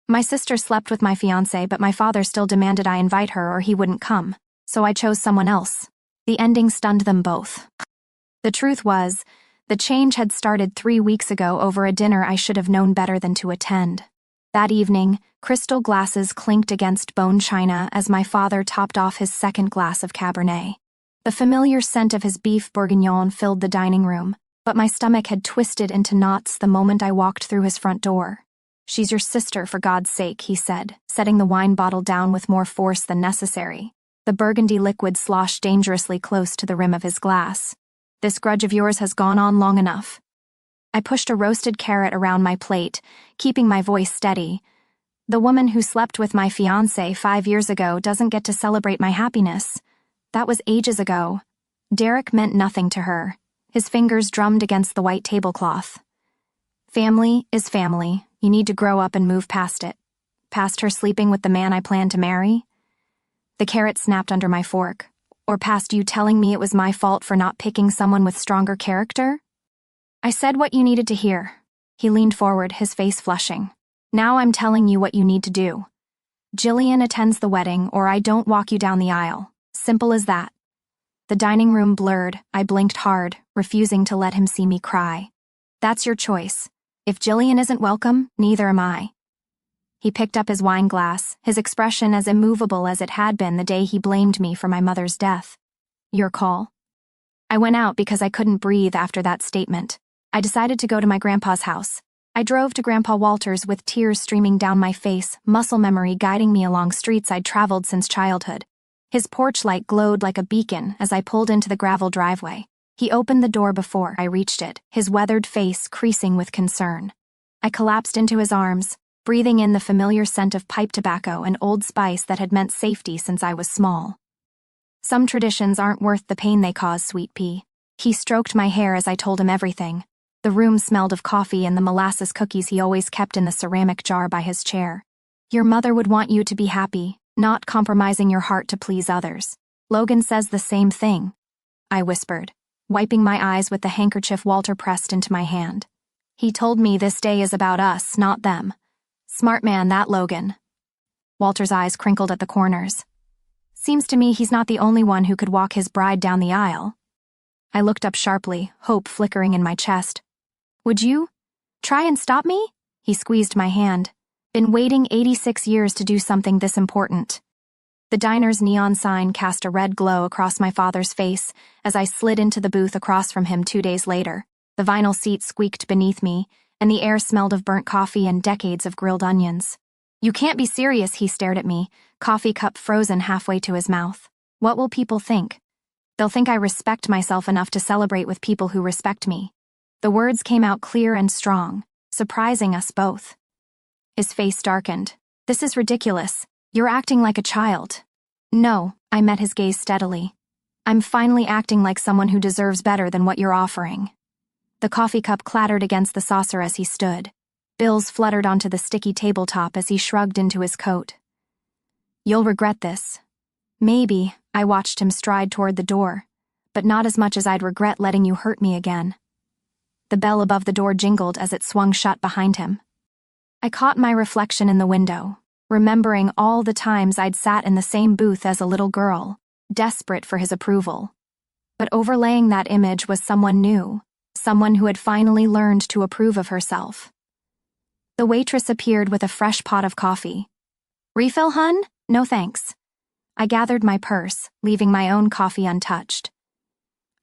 My sister slept with my fiancé, but my father still demanded I invite her or he wouldn't come, so I chose someone else. The ending stunned them both. The truth was, the change had started 3 weeks ago over a dinner I should have known better than to attend. That evening, crystal glasses clinked against bone china as my father topped off his second glass of Cabernet. The familiar scent of his beef bourguignon filled the dining room, but my stomach had twisted into knots the moment I walked through his front door. "She's your sister, for God's sake," he said, setting the wine bottle down with more force than necessary. The burgundy liquid sloshed dangerously close to the rim of his glass. "This grudge of yours has gone on long enough." I pushed a roasted carrot around my plate, keeping my voice steady. "The woman who slept with my fiancé 5 years ago doesn't get to celebrate my happiness. That was ages ago." Derek meant nothing to her. His fingers drummed against the white tablecloth. "Family is family. You need to grow up and move past it. Past her sleeping with the man I plan to marry?" The carrot snapped under my fork. "Or past you telling me it was my fault for not picking someone with stronger character?" I said what you needed to hear. He leaned forward, his face flushing. "Now I'm telling you what you need to do. Jillian attends the wedding, or I don't walk you down the aisle. Simple as that." The dining room blurred. I blinked hard, refusing to let him see me cry. "That's your choice. If Jillian isn't welcome, neither am I." He picked up his wine glass, his expression as immovable as it had been the day he blamed me for my mother's death. "Your call." I went out because I couldn't breathe after that statement. I decided to go to my grandpa's house. I drove to Grandpa Walter's with tears streaming down my face, muscle memory guiding me along streets I'd traveled since childhood. His porch light glowed like a beacon as I pulled into the gravel driveway. He opened the door before I reached it, his weathered face creasing with concern. I collapsed into his arms, breathing in the familiar scent of pipe tobacco and Old Spice that had meant safety since I was small. "Some traditions aren't worth the pain they cause, sweet pea." He stroked my hair as I told him everything. The room smelled of coffee and the molasses cookies he always kept in the ceramic jar by his chair. "Your mother would want you to be happy, not compromising your heart to please others. Logan says the same thing," I whispered, wiping my eyes with the handkerchief Walter pressed into my hand. "He told me this day is about us, not them. Smart man, that Logan." Walter's eyes crinkled at the corners. "Seems to me he's not the only one who could walk his bride down the aisle." I looked up sharply, hope flickering in my chest. "Would you try and stop me?" He squeezed my hand. "Been waiting 86 years to do something this important." The diner's neon sign cast a red glow across my father's face as I slid into the booth across from him 2 days later. The vinyl seat squeaked beneath me, and the air smelled of burnt coffee and decades of grilled onions. "You can't be serious," he stared at me, coffee cup frozen halfway to his mouth. "What will people think? They'll think I respect myself enough to celebrate with people who respect me." The words came out clear and strong, surprising us both. His face darkened. "This is ridiculous. You're acting like a child." "No," I met his gaze steadily. "I'm finally acting like someone who deserves better than what you're offering." The coffee cup clattered against the saucer as he stood. Bills fluttered onto the sticky tabletop as he shrugged into his coat. "You'll regret this." "Maybe." I watched him stride toward the door, "but not as much as I'd regret letting you hurt me again." The bell above the door jingled as it swung shut behind him. I caught my reflection in the window, remembering all the times I'd sat in the same booth as a little girl, desperate for his approval. But overlaying that image was someone new, someone who had finally learned to approve of herself. The waitress appeared with a fresh pot of coffee. "Refill, hun? No thanks." I gathered my purse, leaving my own coffee untouched.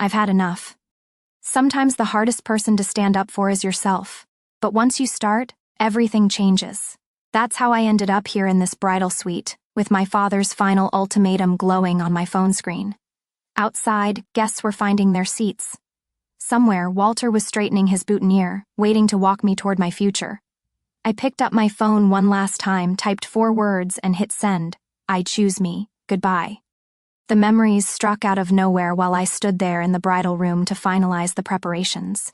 "I've had enough." Sometimes the hardest person to stand up for is yourself, but once you start, everything changes. That's how I ended up here in this bridal suite, with my father's final ultimatum glowing on my phone screen. Outside, guests were finding their seats. Somewhere, Walter was straightening his boutonniere, waiting to walk me toward my future. I picked up my phone one last time, typed 4 words, and hit send. "I choose me. Goodbye." The memories struck out of nowhere while I stood there in the bridal room to finalize the preparations.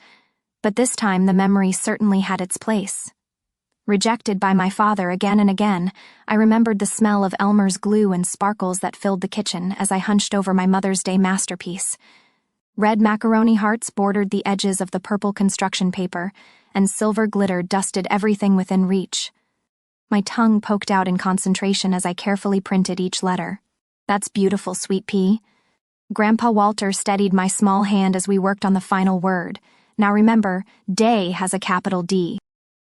But this time the memory certainly had its place. Rejected by my father again and again, I remembered the smell of Elmer's glue and sparkles that filled the kitchen as I hunched over my Mother's Day masterpiece. Red macaroni hearts bordered the edges of the purple construction paper, and silver glitter dusted everything within reach. My tongue poked out in concentration as I carefully printed each letter. That's beautiful, sweet pea. Grandpa Walter steadied my small hand as we worked on the final word. Now remember, day has a capital D.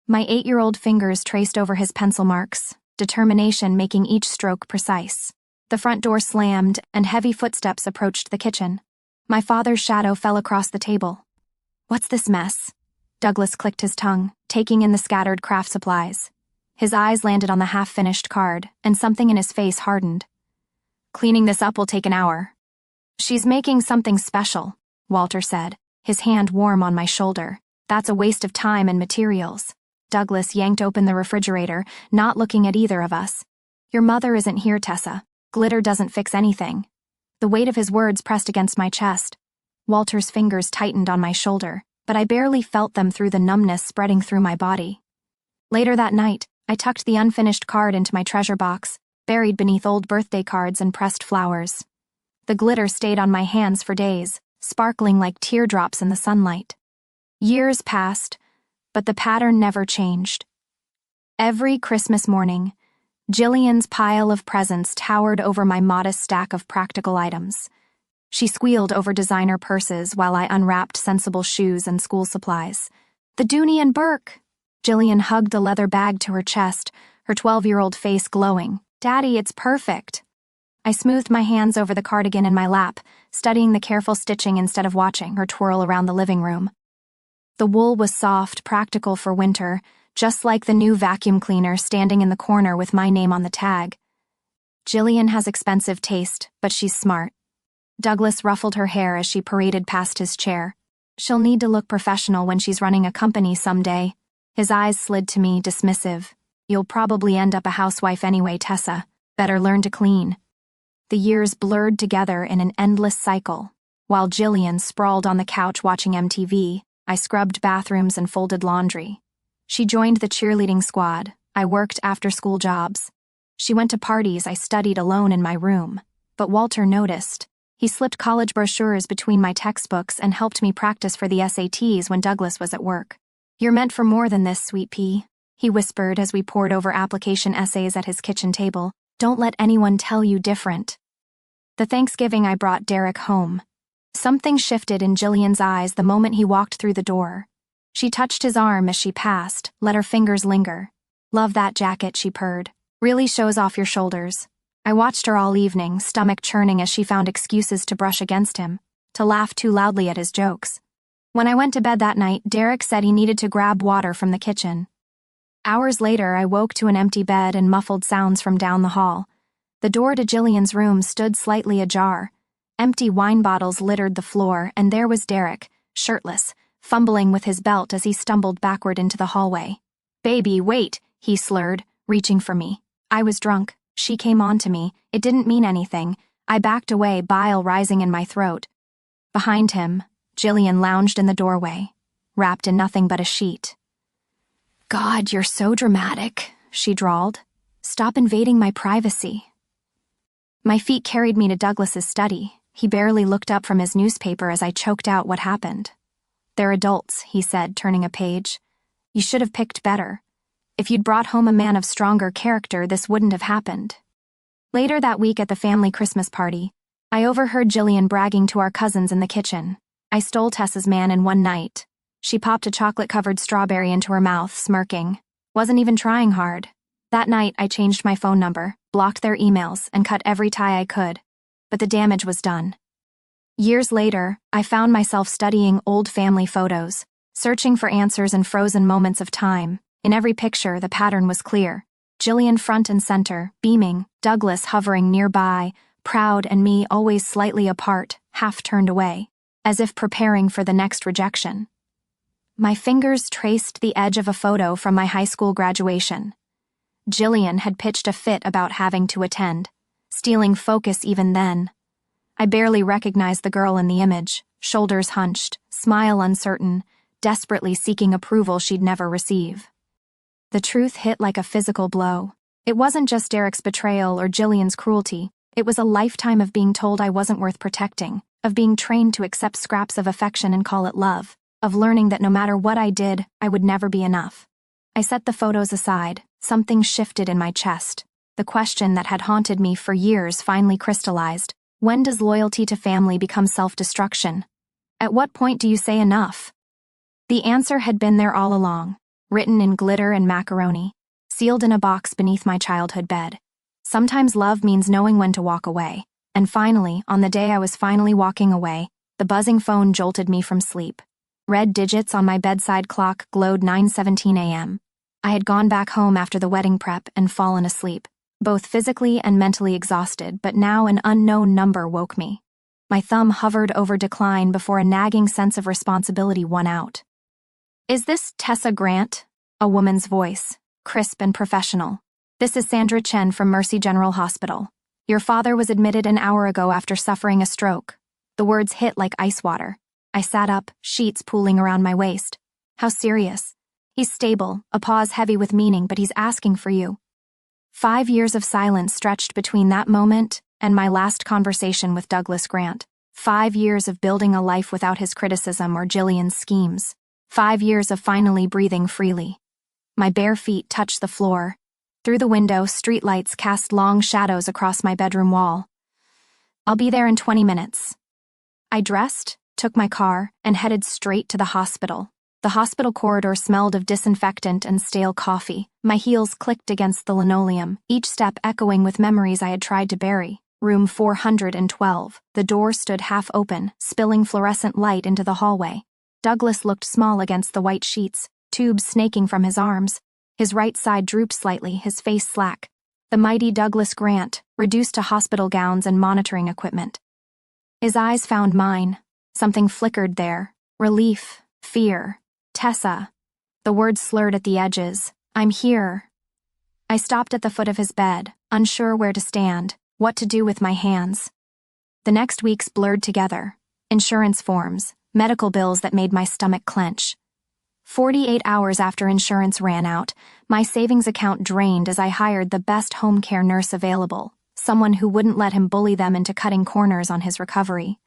My 8-year-old fingers traced over his pencil marks, determination making each stroke precise. The front door slammed, and heavy footsteps approached the kitchen. My father's shadow fell across the table. What's this mess? Douglas clicked his tongue, taking in the scattered craft supplies. His eyes landed on the half-finished card, and something in his face hardened. Cleaning this up will take an hour. She's making something special, Walter said, his hand warm on my shoulder. That's a waste of time and materials. Douglas yanked open the refrigerator, not looking at either of us. Your mother isn't here, Tessa. Glitter doesn't fix anything. The weight of his words pressed against my chest. Walter's fingers tightened on my shoulder, but I barely felt them through the numbness spreading through my body. Later that night, I tucked the unfinished card into my treasure box, buried beneath old birthday cards and pressed flowers. The glitter stayed on my hands for days, sparkling like teardrops in the sunlight. Years passed, but the pattern never changed. Every Christmas morning, Jillian's pile of presents towered over my modest stack of practical items. She squealed over designer purses while I unwrapped sensible shoes and school supplies. The Dooney and Burke! Jillian hugged the leather bag to her chest, her 12-year-old face glowing. Daddy, it's perfect. I smoothed my hands over the cardigan in my lap, studying the careful stitching instead of watching her twirl around the living room. The wool was soft, practical for winter, just like the new vacuum cleaner standing in the corner with my name on the tag. Jillian has expensive taste, but she's smart. Douglas ruffled her hair as she paraded past his chair. She'll need to look professional when she's running a company someday. His eyes slid to me, dismissive. You'll probably end up a housewife anyway, Tessa. Better learn to clean. The years blurred together in an endless cycle. While Jillian sprawled on the couch watching MTV, I scrubbed bathrooms and folded laundry. She joined the cheerleading squad. I worked after-school jobs. She went to parties. I studied alone in my room. But Walter noticed. He slipped college brochures between my textbooks and helped me practice for the SATs when Douglas was at work. You're meant for more than this, sweet pea, he whispered as we pored over application essays at his kitchen table. Don't let anyone tell you different. The Thanksgiving I brought Derek home. Something shifted in Jillian's eyes the moment he walked through the door. She touched his arm as she passed, let her fingers linger. Love that jacket, she purred. Really shows off your shoulders. I watched her all evening, stomach churning as she found excuses to brush against him, to laugh too loudly at his jokes. When I went to bed that night, Derek said he needed to grab water from the kitchen. Hours later, I woke to an empty bed and muffled sounds from down the hall. The door to Jillian's room stood slightly ajar. Empty wine bottles littered the floor, and there was Derek, shirtless, fumbling with his belt as he stumbled backward into the hallway. Baby, wait, he slurred, reaching for me. I was drunk. She came on to me. It didn't mean anything. I backed away, bile rising in my throat. Behind him, Jillian lounged in the doorway, wrapped in nothing but a sheet. God, you're so dramatic, she drawled. Stop invading my privacy. My feet carried me to Douglas's study. He barely looked up from his newspaper as I choked out what happened. They're adults, he said, turning a page. You should have picked better. If you'd brought home a man of stronger character, this wouldn't have happened. Later that week at the family Christmas party, I overheard Jillian bragging to our cousins in the kitchen. I stole Tessa's man in one night. She popped a chocolate-covered strawberry into her mouth, smirking. Wasn't even trying hard. That night, I changed my phone number, blocked their emails, and cut every tie I could. But the damage was done. Years later, I found myself studying old family photos, searching for answers in frozen moments of time. In every picture, the pattern was clear. Jillian front and center, beaming, Douglas hovering nearby, proud, and me always slightly apart, half turned away, as if preparing for the next rejection. My fingers traced the edge of a photo from my high school graduation. Jillian had pitched a fit about having to attend, stealing focus even then. I barely recognized the girl in the image, shoulders hunched, smile uncertain, desperately seeking approval she'd never receive. The truth hit like a physical blow. It wasn't just Derek's betrayal or Jillian's cruelty. It was a lifetime of being told I wasn't worth protecting, of being trained to accept scraps of affection and call it love, of learning that no matter what I did, I would never be enough. I set the photos aside, Something shifted in my chest. The question that had haunted me for years finally crystallized. When does loyalty to family become self-destruction? At what point do you say enough? The answer had been there all along, written in glitter and macaroni, sealed in a box beneath my childhood bed. Sometimes love means knowing when to walk away. And finally, on the day I was finally walking away, the buzzing phone jolted me from sleep. Red digits on my bedside clock glowed 9:17 a.m. I had gone back home after the wedding prep and fallen asleep, both physically and mentally exhausted, but now an unknown number woke me. My thumb hovered over decline before a nagging sense of responsibility won out. "Is this Tessa Grant?" A woman's voice, crisp and professional. "This is Sandra Chen from Mercy General Hospital. Your father was admitted an hour ago after suffering a stroke." The words hit like ice water. I sat up, sheets pooling around my waist. "How serious?" "He's stable," a pause heavy with meaning, "but he's asking for you." 5 years of silence stretched between that moment and my last conversation with Douglas Grant. 5 years of building a life without his criticism or Jillian's schemes. 5 years of finally breathing freely. My bare feet touched the floor. Through the window, streetlights cast long shadows across my bedroom wall. "I'll be there in 20 minutes. I dressed, took my car, and headed straight to the hospital. The hospital corridor smelled of disinfectant and stale coffee. My heels clicked against the linoleum, each step echoing with memories I had tried to bury. Room 412. The door stood half open, spilling fluorescent light into the hallway. Douglas looked small against the white sheets, tubes snaking from his arms. His right side drooped slightly, his face slack. The mighty Douglas Grant, reduced to hospital gowns and monitoring equipment. His eyes found mine. Something flickered there. Relief, fear. "Tessa." The words slurred at the edges. "I'm here." I stopped at the foot of his bed, unsure where to stand, what to do with my hands. The next weeks blurred together. Insurance forms, medical bills that made my stomach clench. 48 hours after insurance ran out, my savings account drained as I hired the best home care nurse available, someone who wouldn't let him bully them into cutting corners on his recovery.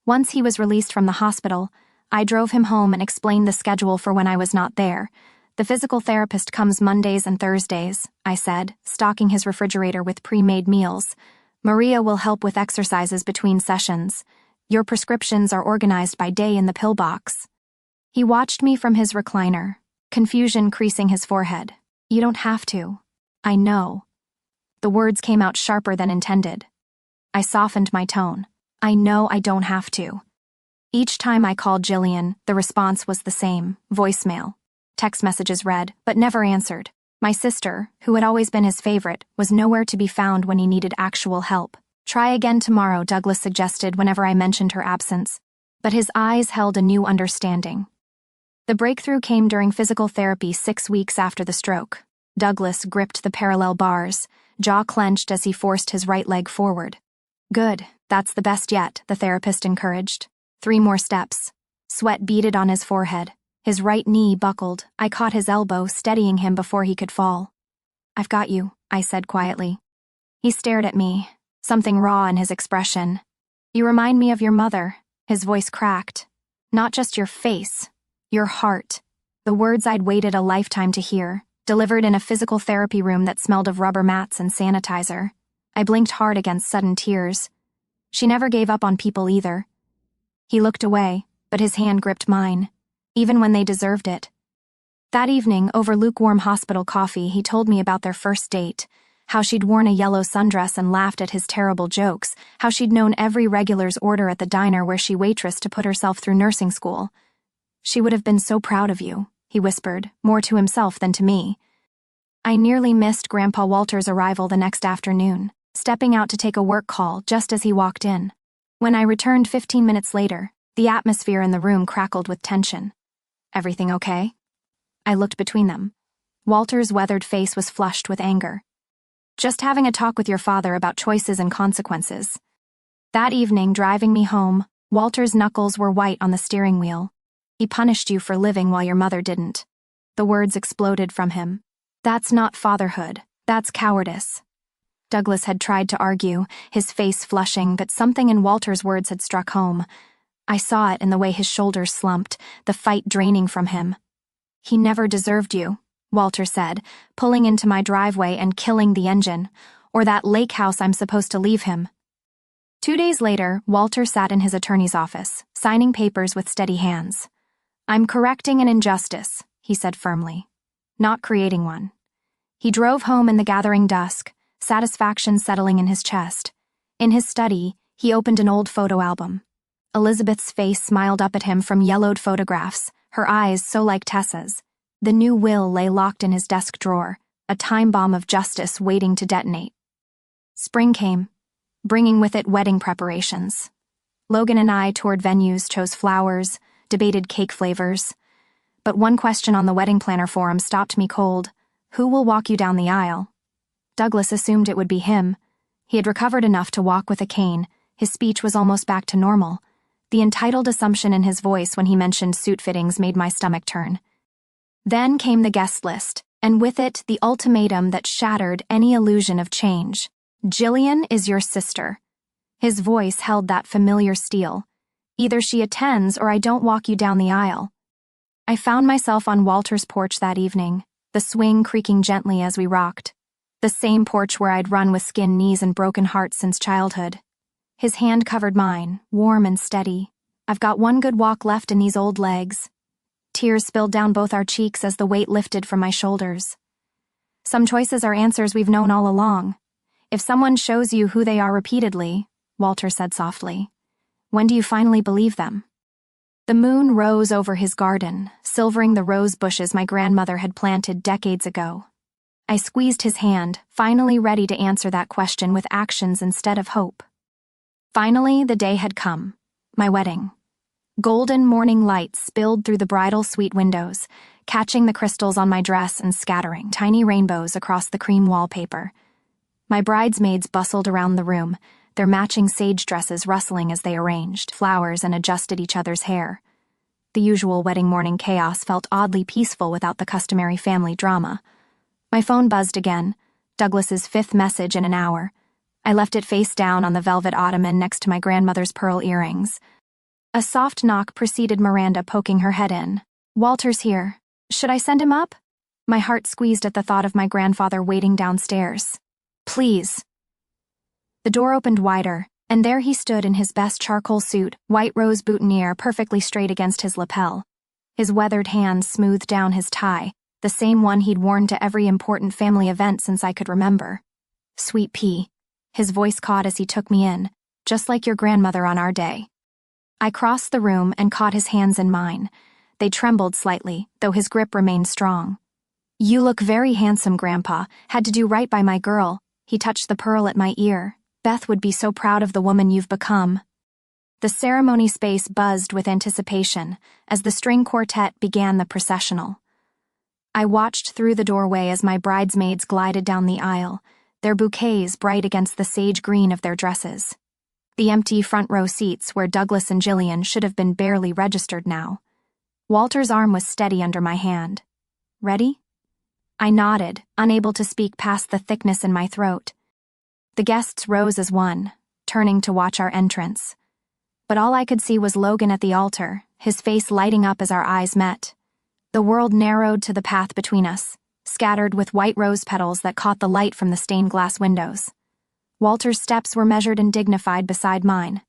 Once he was released from the hospital, I drove him home and explained the schedule for when I was not there. "The physical therapist comes Mondays and Thursdays," I said, stocking his refrigerator with pre-made meals. "Maria will help with exercises between sessions. Your prescriptions are organized by day in the pill box." He watched me from his recliner, confusion creasing his forehead. "You don't have to." "I know." The words came out sharper than intended. I softened my tone. "I know I don't have to." Each time I called Jillian, the response was the same, voicemail. Text messages read, but never answered. My sister, who had always been his favorite, was nowhere to be found when he needed actual help. "Try again tomorrow," Douglas suggested whenever I mentioned her absence. But his eyes held a new understanding. The breakthrough came during physical therapy 6 weeks after the stroke. Douglas gripped the parallel bars, jaw clenched as he forced his right leg forward. "Good, that's the best yet," the therapist encouraged. 3 more steps. Sweat beaded on his forehead. His right knee buckled. I caught his elbow, steadying him before he could fall. "I've got you," I said quietly. He stared at me, something raw in his expression. "You remind me of your mother," his voice cracked. "Not just your face, your heart." The words I'd waited a lifetime to hear, delivered in a physical therapy room that smelled of rubber mats and sanitizer. I blinked hard against sudden tears. She never gave up on people either. He looked away, but his hand gripped mine, even when they deserved it. That evening, over lukewarm hospital coffee, he told me about their first date, how she'd worn a yellow sundress and laughed at his terrible jokes, how she'd known every regular's order at the diner where she waitressed to put herself through nursing school. "She would have been so proud of you," he whispered, more to himself than to me. I nearly missed Grandpa Walter's arrival the next afternoon, stepping out to take a work call just as he walked in. When I returned 15 minutes later, the atmosphere in the room crackled with tension. "Everything okay?" I looked between them. Walter's weathered face was flushed with anger. "Just having a talk with your father about choices and consequences." That evening, driving me home, Walter's knuckles were white on the steering wheel. "He punished you for living while your mother didn't." The words exploded from him. "That's not fatherhood. That's cowardice." Douglas had tried to argue, his face flushing, but something in Walter's words had struck home. I saw it in the way his shoulders slumped, the fight draining from him. "He never deserved you," Walter said, pulling into my driveway and killing the engine, or that lake house I'm supposed to leave him. 2 days later, Walter sat in his attorney's office, signing papers with steady hands. "I'm correcting an injustice," he said firmly, "not creating one." He drove home in the gathering dusk, satisfaction settling in his chest. In his study, he opened an old photo album. Elizabeth's face smiled up at him from yellowed photographs, her eyes so like Tessa's. The new will lay locked in his desk drawer, a time bomb of justice waiting to detonate. Spring came, bringing with it wedding preparations. Logan and I toured venues, chose flowers, debated cake flavors. But one question on the wedding planner forum stopped me cold. Who will walk you down the aisle? Douglas assumed it would be him. He had recovered enough to walk with a cane. His speech was almost back to normal. The entitled assumption in his voice when he mentioned suit fittings made my stomach turn. Then came the guest list, and with it the ultimatum that shattered any illusion of change. "Jillian is your sister." His voice held that familiar steel. "Either she attends or I don't walk you down the aisle." I found myself on Walter's porch that evening, the swing creaking gently as we rocked. The same porch where I'd run with skinned knees and broken heart since childhood. His hand covered mine, warm and steady. "I've got one good walk left in these old legs." Tears spilled down both our cheeks as the weight lifted from my shoulders. "Some choices are answers we've known all along. If someone shows you who they are repeatedly," Walter said softly, "when do you finally believe them?" The moon rose over his garden, silvering the rose bushes my grandmother had planted decades ago. I squeezed his hand, finally ready to answer that question with actions instead of hope. Finally, the day had come. My wedding. Golden morning light spilled through the bridal suite windows, catching the crystals on my dress and scattering tiny rainbows across the cream wallpaper. My bridesmaids bustled around the room, their matching sage dresses rustling as they arranged flowers and adjusted each other's hair. The usual wedding morning chaos felt oddly peaceful without the customary family drama. My phone buzzed again, Douglas's 5th message in an hour. I left it face down on the velvet ottoman next to my grandmother's pearl earrings. A soft knock preceded Miranda poking her head in. "Walter's here. Should I send him up?" My heart squeezed at the thought of my grandfather waiting downstairs. "Please." The door opened wider, and there he stood in his best charcoal suit, white rose boutonniere perfectly straight against his lapel. His weathered hands smoothed down his tie, the same one he'd worn to every important family event since I could remember. "Sweet pea," his voice caught as he took me in, "just like your grandmother on our day." I crossed the room and caught his hands in mine. They trembled slightly, though his grip remained strong. "You look very handsome, Grandpa. Had to do right by my girl." He touched the pearl at my ear. "Beth would be so proud of the woman you've become." The ceremony space buzzed with anticipation as the string quartet began the processional. I watched through the doorway as my bridesmaids glided down the aisle, their bouquets bright against the sage green of their dresses. The empty front row seats where Douglas and Jillian should have been barely registered now. Walter's arm was steady under my hand. "Ready?" I nodded, unable to speak past the thickness in my throat. The guests rose as one, turning to watch our entrance. But all I could see was Logan at the altar, his face lighting up as our eyes met. The world narrowed to the path between us, scattered with white rose petals that caught the light from the stained glass windows. Walter's steps were measured and dignified beside mine.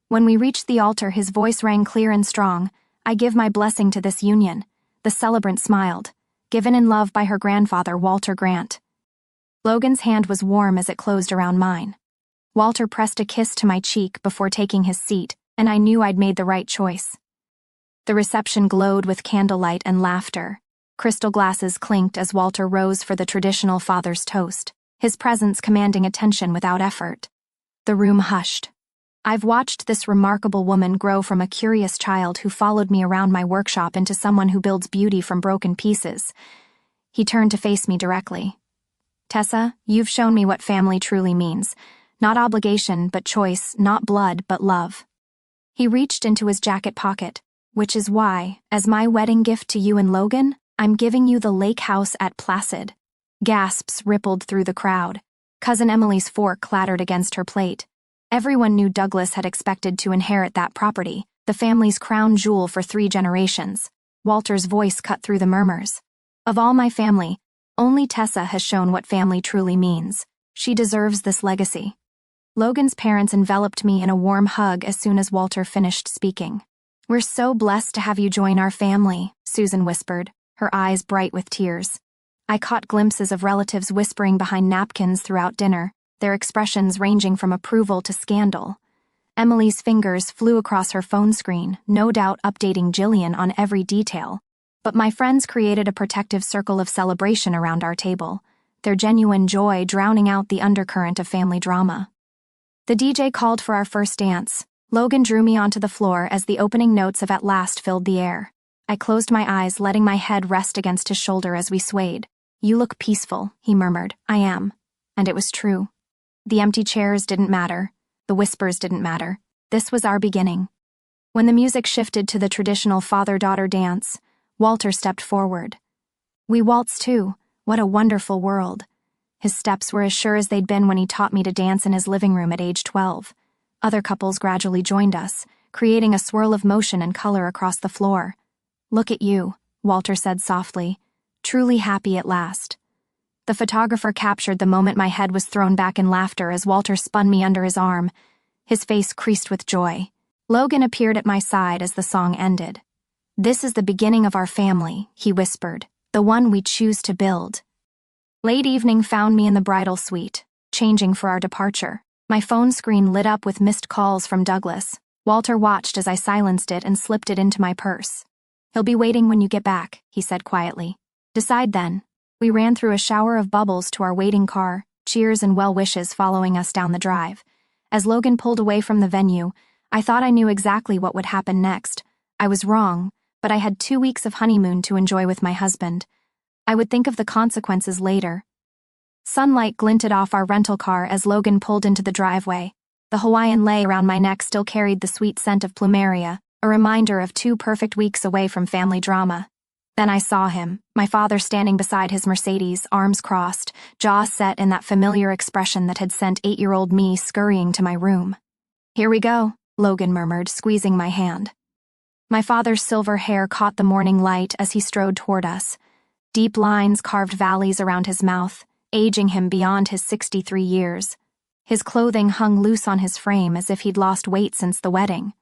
When we reached the altar, his voice rang clear and strong. "I give my blessing to this union." The celebrant smiled, given in love by her grandfather, Walter Grant. Logan's hand was warm as it closed around mine. Walter pressed a kiss to my cheek before taking his seat, and I knew I'd made the right choice. The reception glowed with candlelight and laughter. Crystal glasses clinked as Walter rose for the traditional father's toast, his presence commanding attention without effort. The room hushed. I've watched this remarkable woman grow from a curious child who followed me around my workshop into someone who builds beauty from broken pieces. He turned to face me directly. "Tessa, you've shown me what family truly means. Not obligation, but choice, not blood, but love." He reached into his jacket pocket, "Which is why, as my wedding gift to you and Logan, I'm giving you the lake house at Placid." Gasps rippled through the crowd. Cousin Emily's fork clattered against her plate. Everyone knew Douglas had expected to inherit that property, the family's crown jewel for 3 generations. Walter's voice cut through the murmurs. Of all my family, only Tessa has shown what family truly means. She deserves this legacy. Logan's parents enveloped me in a warm hug as soon as Walter finished speaking. "We're so blessed to have you join our family," Susan whispered, her eyes bright with tears. I caught glimpses of relatives whispering behind napkins throughout dinner, their expressions ranging from approval to scandal. Emily's fingers flew across her phone screen, no doubt updating Jillian on every detail. But my friends created a protective circle of celebration around our table, their genuine joy drowning out the undercurrent of family drama. The DJ called for our first dance. Logan drew me onto the floor as the opening notes of At Last filled the air. I closed my eyes, letting my head rest against his shoulder as we swayed. "You look peaceful," he murmured. "I am." And it was true. The empty chairs didn't matter. The whispers didn't matter. This was our beginning. When the music shifted to the traditional father-daughter dance, Walter stepped forward. We waltzed too. What a wonderful world. His steps were as sure as they'd been when he taught me to dance in his living room at age 12. Other couples gradually joined us, creating a swirl of motion and color across the floor. "Look at you," Walter said softly, "truly happy at last." The photographer captured the moment my head was thrown back in laughter as Walter spun me under his arm, his face creased with joy. Logan appeared at my side as the song ended. "This is the beginning of our family," he whispered, "the one we choose to build." Late evening found me in the bridal suite, changing for our departure. My phone screen lit up with missed calls from Douglas. Walter watched as I silenced it and slipped it into my purse. "He'll be waiting when you get back," he said quietly. "Decide then." We ran through a shower of bubbles to our waiting car, cheers and well wishes following us down the drive. As Logan pulled away from the venue, I thought I knew exactly what would happen next. I was wrong, but I had 2 weeks of honeymoon to enjoy with my husband. I would think of the consequences later. Sunlight glinted off our rental car as Logan pulled into the driveway. The Hawaiian lei around my neck still carried the sweet scent of plumeria, a reminder of 2 perfect weeks away from family drama. Then I saw him, my father standing beside his Mercedes, arms crossed, jaw set in that familiar expression that had sent 8-year-old me scurrying to my room. "Here we go," Logan murmured, squeezing my hand. My father's silver hair caught the morning light as he strode toward us. Deep lines carved valleys around his mouth, aging him beyond his 63 years. His clothing hung loose on his frame as if he'd lost weight since the wedding.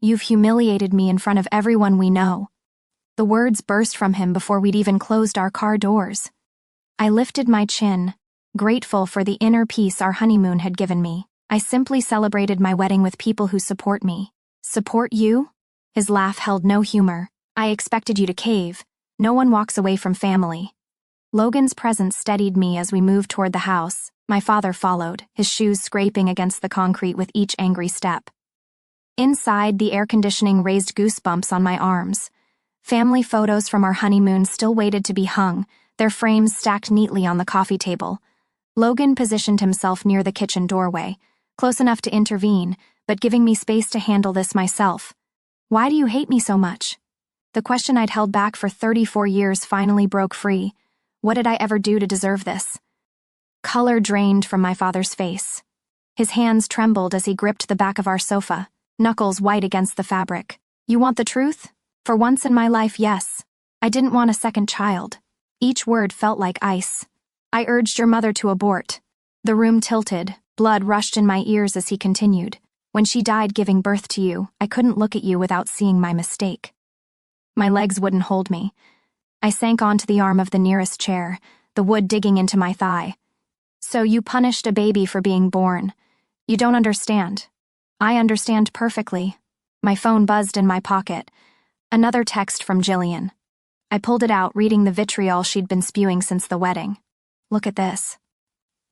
"You've humiliated me in front of everyone we know." The words burst from him before we'd even closed our car doors. I lifted my chin, grateful for the inner peace our honeymoon had given me. I simply celebrated my wedding with people who support me. "Support you?" His laugh held no humor. "I expected you to cave. No one walks away from family." Logan's presence steadied me as we moved toward the house. My father followed, his shoes scraping against the concrete with each angry step. Inside, the air conditioning raised goosebumps on my arms. Family photos from our honeymoon still waited to be hung, their frames stacked neatly on the coffee table. Logan positioned himself near the kitchen doorway, close enough to intervene, but giving me space to handle this myself. "Why do you hate me so much?" The question I'd held back for 34 years finally broke free. What did I ever do to deserve this? Color drained from my father's face. His hands trembled as he gripped the back of our sofa, knuckles white against the fabric. "You want the truth?" For once in my life, yes. I didn't want a second child. Each word felt like ice. "I urged your mother to abort." The room tilted, blood rushed in my ears as he continued. "When she died giving birth to you, I couldn't look at you without seeing my mistake." My legs wouldn't hold me. I sank onto the arm of the nearest chair, the wood digging into my thigh. "So you punished a baby for being born. You don't understand." "I understand perfectly." My phone buzzed in my pocket. Another text from Jillian. I pulled it out, reading the vitriol she'd been spewing since the wedding. "Look at this."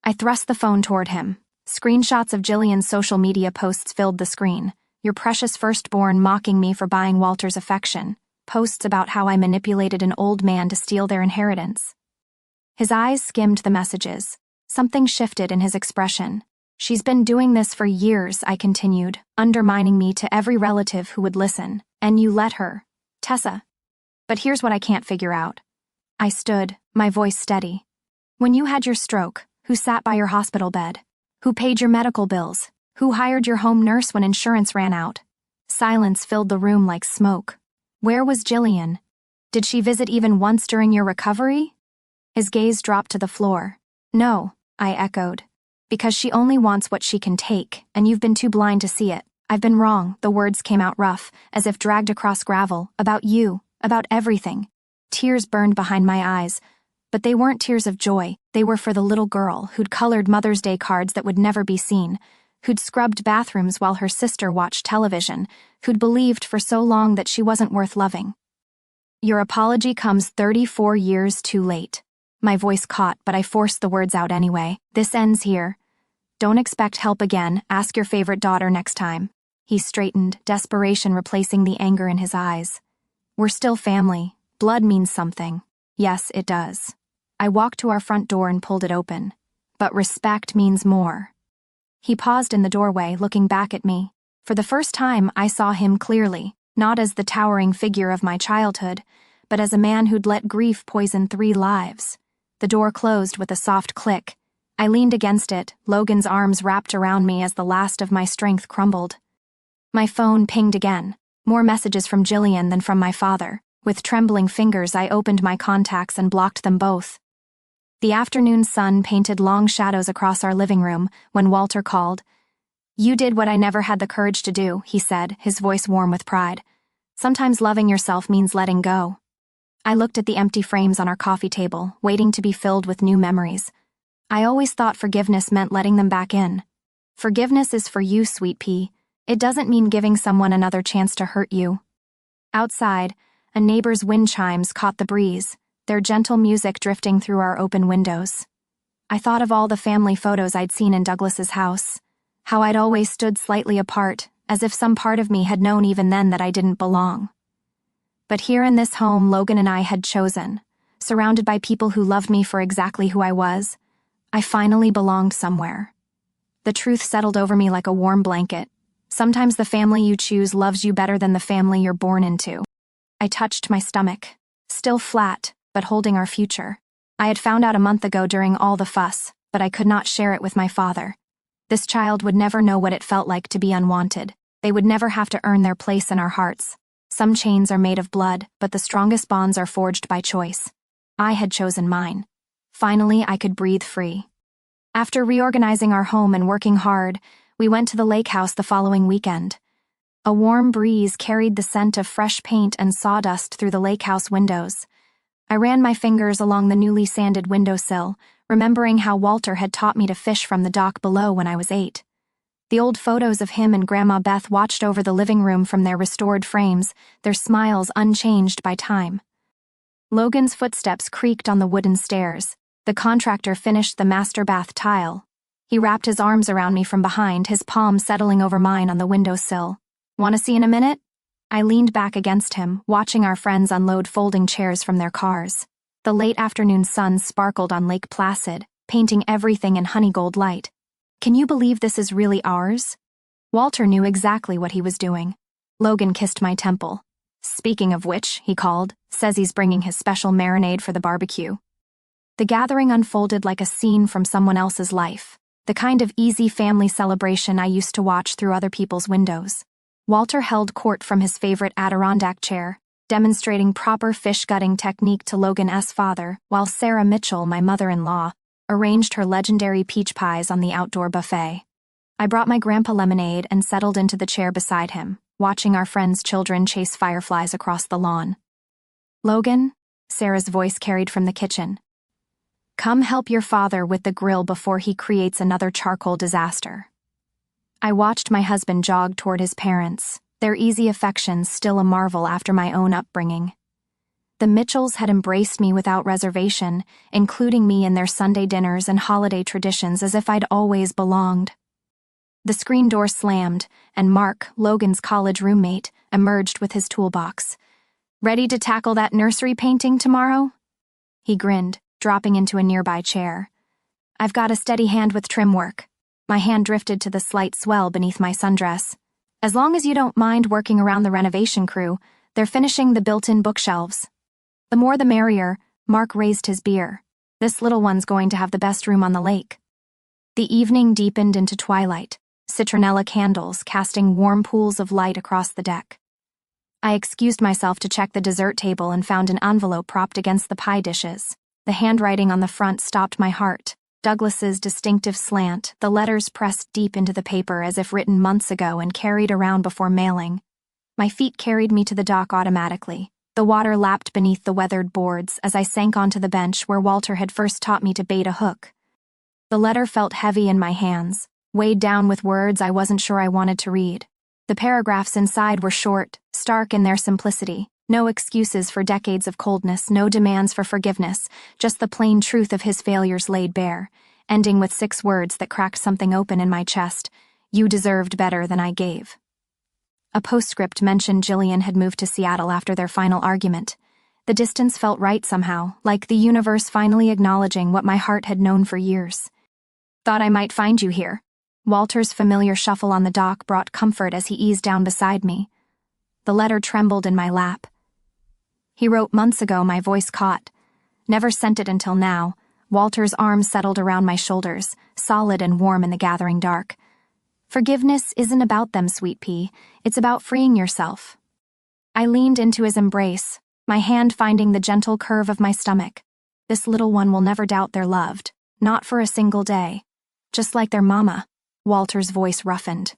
I thrust the phone toward him. Screenshots of Jillian's social media posts filled the screen. "Your precious firstborn mocking me for buying Walter's affection." Posts about how I manipulated an old man to steal their inheritance. His eyes skimmed the messages. Something shifted in his expression. "She's been doing this for years," I continued, undermining me to every relative who would listen. "And you let her. Tessa. But here's what I can't figure out." I stood, my voice steady. "When you had your stroke, who sat by your hospital bed? Who paid your medical bills? Who hired your home nurse when insurance ran out?" Silence filled the room like smoke. Where was Jillian? Did she visit even once during your recovery? His gaze dropped to the floor. No, I echoed. Because she only wants what she can take, and you've been too blind to see it. I've been wrong, the words came out rough, as if dragged across gravel, about you, about everything. Tears burned behind my eyes, but they weren't tears of joy, they were for the little girl who'd colored Mother's Day cards that would never be seen, who'd scrubbed bathrooms while her sister watched television, who'd believed for so long that she wasn't worth loving. Your apology comes 34 years too late. My voice caught, but I forced the words out anyway. This ends here. Don't expect help again, ask your favorite daughter next time. He straightened, desperation replacing the anger in his eyes. We're still family. Blood means something. Yes, it does. I walked to our front door and pulled it open. But respect means more. He paused in the doorway, looking back at me. For the first time, I saw him clearly, not as the towering figure of my childhood, but as a man who'd let grief poison 3 lives. The door closed with a soft click. I leaned against it, Logan's arms wrapped around me as the last of my strength crumbled. My phone pinged again, more messages from Jillian than from my father. With trembling fingers, I opened my contacts and blocked them both. The afternoon sun painted long shadows across our living room when Walter called. You did what I never had the courage to do, he said, his voice warm with pride. Sometimes loving yourself means letting go. I looked at the empty frames on our coffee table, waiting to be filled with new memories. I always thought forgiveness meant letting them back in. Forgiveness is for you, sweet pea. It doesn't mean giving someone another chance to hurt you. Outside, a neighbor's wind chimes caught the breeze, their gentle music drifting through our open windows. I thought of all the family photos I'd seen in Douglas's house, how I'd always stood slightly apart, as if some part of me had known even then that I didn't belong. But here in this home Logan and I had chosen, surrounded by people who loved me for exactly who I was, I finally belonged somewhere. The truth settled over me like a warm blanket. Sometimes the family you choose loves you better than the family you're born into. I touched my stomach, still flat, but holding our future. I had found out a month ago during all the fuss, but I could not share it with my father. This child would never know what it felt like to be unwanted. They would never have to earn their place in our hearts. Some chains are made of blood, but the strongest bonds are forged by choice. I had chosen mine. Finally, I could breathe free. After reorganizing our home and working hard, we went to the lake house the following weekend. A warm breeze carried the scent of fresh paint and sawdust through the lake house windows. I ran my fingers along the newly sanded windowsill, remembering how Walter had taught me to fish from the dock below when I was 8. The old photos of him and Grandma Beth watched over the living room from their restored frames, their smiles unchanged by time. Logan's footsteps creaked on the wooden stairs. The contractor finished the master bath tile. He wrapped his arms around me from behind, his palm settling over mine on the windowsill. Want to see in a minute? I leaned back against him, watching our friends unload folding chairs from their cars. The late afternoon sun sparkled on Lake Placid, painting everything in honeygold light. Can you believe this is really ours? Walter knew exactly what he was doing. Logan kissed my temple. Speaking of which, he called, says he's bringing his special marinade for the barbecue. The gathering unfolded like a scene from someone else's life, the kind of easy family celebration I used to watch through other people's windows. Walter held court from his favorite Adirondack chair, demonstrating proper fish-gutting technique to Logan's father, while Sarah Mitchell, my mother-in-law, arranged her legendary peach pies on the outdoor buffet. I brought my grandpa lemonade and settled into the chair beside him, watching our friends' children chase fireflies across the lawn. Logan, Sarah's voice carried from the kitchen. Come help your father with the grill before he creates another charcoal disaster. I watched my husband jog toward his parents, their easy affections still a marvel after my own upbringing. The Mitchells had embraced me without reservation, including me in their Sunday dinners and holiday traditions as if I'd always belonged. The screen door slammed, and Mark, Logan's college roommate, emerged with his toolbox. Ready to tackle that nursery painting tomorrow? He grinned, dropping into a nearby chair. I've got a steady hand with trim work. My hand drifted to the slight swell beneath my sundress. As long as you don't mind working around the renovation crew, they're finishing the built-in bookshelves. The more the merrier, Mark raised his beer. This little one's going to have the best room on the lake. The evening deepened into twilight, citronella candles casting warm pools of light across the deck. I excused myself to check the dessert table and found an envelope propped against the pie dishes. The handwriting on the front stopped my heart. Douglas's distinctive slant, the letters pressed deep into the paper as if written months ago and carried around before mailing. My feet carried me to the dock automatically. The water lapped beneath the weathered boards as I sank onto the bench where Walter had first taught me to bait a hook. The letter felt heavy in my hands, weighed down with words I wasn't sure I wanted to read. The paragraphs inside were short, stark in their simplicity. No excuses for decades of coldness, no demands for forgiveness, just the plain truth of his failures laid bare, ending with 6 words that cracked something open in my chest. You deserved better than I gave. A postscript mentioned Jillian had moved to Seattle after their final argument. The distance felt right somehow, like the universe finally acknowledging what my heart had known for years. Thought I might find you here. Walter's familiar shuffle on the dock brought comfort as he eased down beside me. The letter trembled in my lap. He wrote months ago, my voice caught. Never sent it until now. Walter's arm settled around my shoulders, solid and warm in the gathering dark. Forgiveness isn't about them, sweet pea. It's about freeing yourself. I leaned into his embrace, my hand finding the gentle curve of my stomach. This little one will never doubt they're loved, not for a single day. Just like their mama. Walter's voice roughened.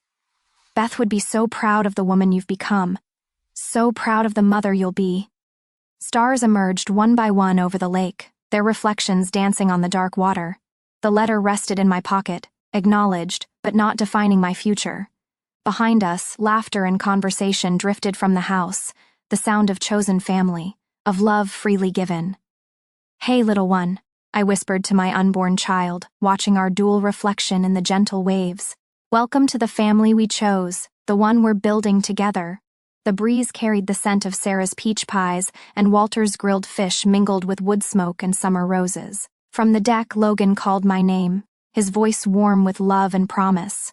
Beth would be so proud of the woman you've become. So proud of the mother you'll be. Stars emerged one by one over the lake, their reflections dancing on the dark water. The letter rested in my pocket, acknowledged, but not defining my future. Behind us, laughter and conversation drifted from the house, the sound of chosen family, of love freely given. Hey, little one, I whispered to my unborn child, watching our dual reflection in the gentle waves. Welcome to the family we chose, the one we're building together. The breeze carried the scent of Sarah's peach pies, and Walter's grilled fish mingled with wood smoke and summer roses. From the deck, Logan called my name, his voice warm with love and promise.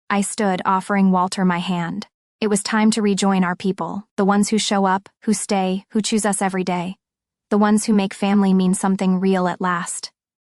I stood, offering Walter my hand. It was time to rejoin our people, the ones who show up, who stay, who choose us every day. The ones who make family mean something real at last.